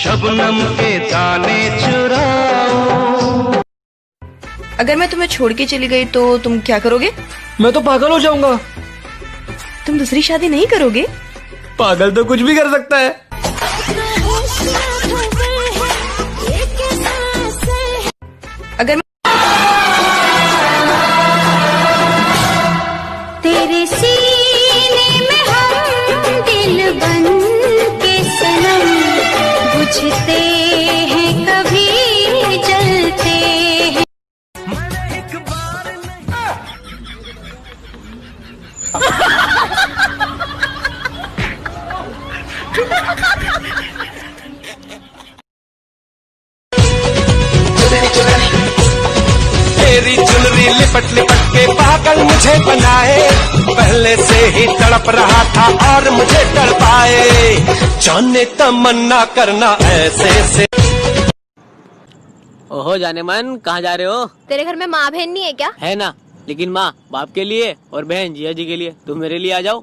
शबनम के दाने चुराओ। अगर मैं तुम्हें छोड़ के चली गई तो तुम क्या करोगे? मैं तो पागल हो जाऊंगा। तुम दूसरी शादी नहीं करोगे? पागल तो कुछ भी कर सकता है। अगर तेरे सीने में हम दिल बन के सनम बुझते हैं कभी जलते हैं। तेरी चुनरी लिपट लिपट के पागल मुझे बनाए, पहले से ही तड़प रहा था और मुझे तड़पाए, जाने तमन्ना करना ऐसे से। ओहो जाने मन, कहाँ जा रहे हो? तेरे घर में माँ बहन नहीं है क्या? है ना, लेकिन माँ बाप के लिए और बहन जिया जी के लिए। तुम मेरे लिए आ जाओ।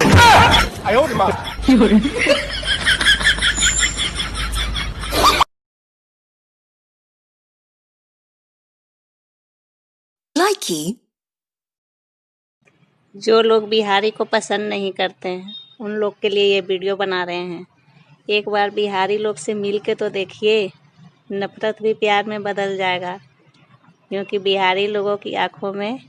जो लोग बिहारी को पसंद नहीं करते हैं उन लोग के लिए ये वीडियो बना रहे हैं। एक बार बिहारी लोग से मिल के तो देखिए, नफरत भी प्यार में बदल जाएगा, क्योंकि बिहारी लोगों की आंखों में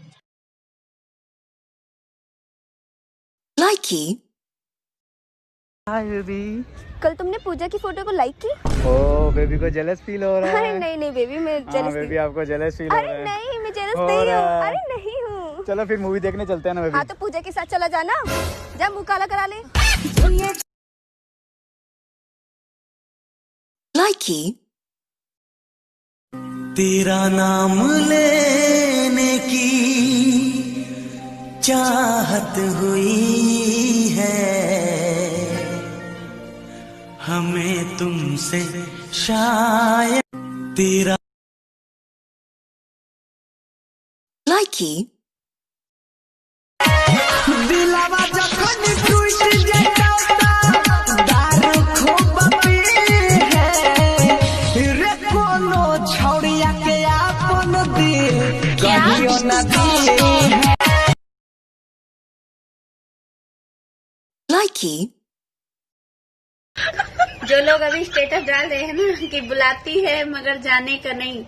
हाय बेबी। कल तुमने पूजा की फोटो को लाइक की? ओ बेबी को जेलस फील हो रहा है। अरे नहीं नहीं बेबी, मैं जेलस बेबी आपको जेलस फील हो रहा है। अरे नहीं, मैं जेलस हो नहीं रहा हूँ। है। अरे नहीं हूँ। चलो फिर मूवी देखने चलते हैं ना बेबी। हाँ तो पूजा के साथ चला जाना, जा मुँह काला करा ले। तेरा नाम लेने की चाहत हुई है, हमें तुमसे शायद तेरा दिलावा जखन टूट जाता दारू खूब पी है रे, कोनो छौड़िया के आपन दिल कहियो न दी। जो लोग अभी स्टेटस डाल रहे हैं ना कि बुलाती है मगर जाने का नहीं,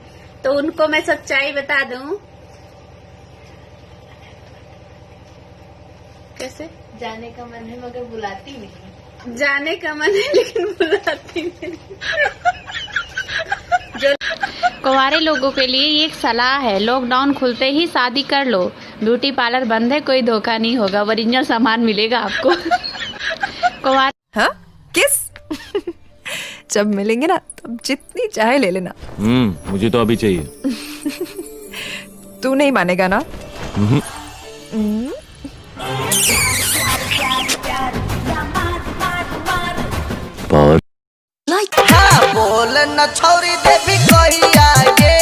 तो उनको मैं सच्चाई बता दूं। कैसे? जाने का मन है मगर बुलाती नहीं। जाने का मन है लेकिन बुलाती नहीं। कुंवारे लोगों के लिए ये एक सलाह है, लॉकडाउन खुलते ही शादी कर लो। ब्यूटी पार्लर बंद है, कोई धोखा नहीं होगा, ओरिजिनल सामान मिलेगा आपको। कुंवारे हाँ किस? जब मिलेंगे ना तब जितनी चाहे ले लेना। मुझे तो अभी चाहिए। तू नहीं मानेगा ना? पावर बोल न छोरी देवी कोई आगे,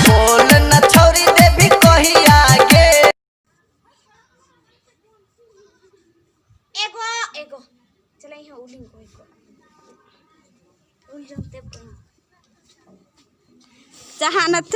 बोल न छोरी देवी कोई आगे। एगो चला यहाँ उलिंग को उल जमते जहानत